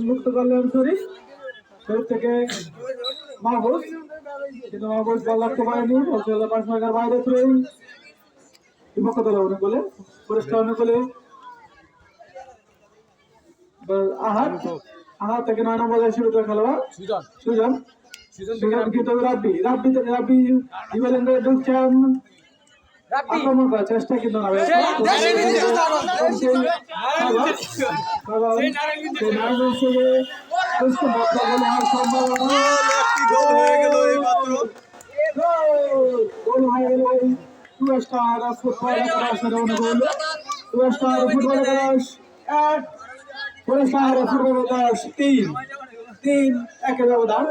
মুক্ত করলেন শরীফ থেকে মাহবুব, কিন্তু মাহবুব বল রাখতে পারেনি। বাইরে বিপক্ষ দল অনেক বলে পরিষ্কার অনেক বলে আহাত থেকে 9 নম্বর শুরু করে খেলোয়াড় সুজন কিন্তু রাব্বি ঢুকছেন, আক্রমণ করার চেষ্টা কিন্তু না ফুটবল 3-1 ব্যবধান।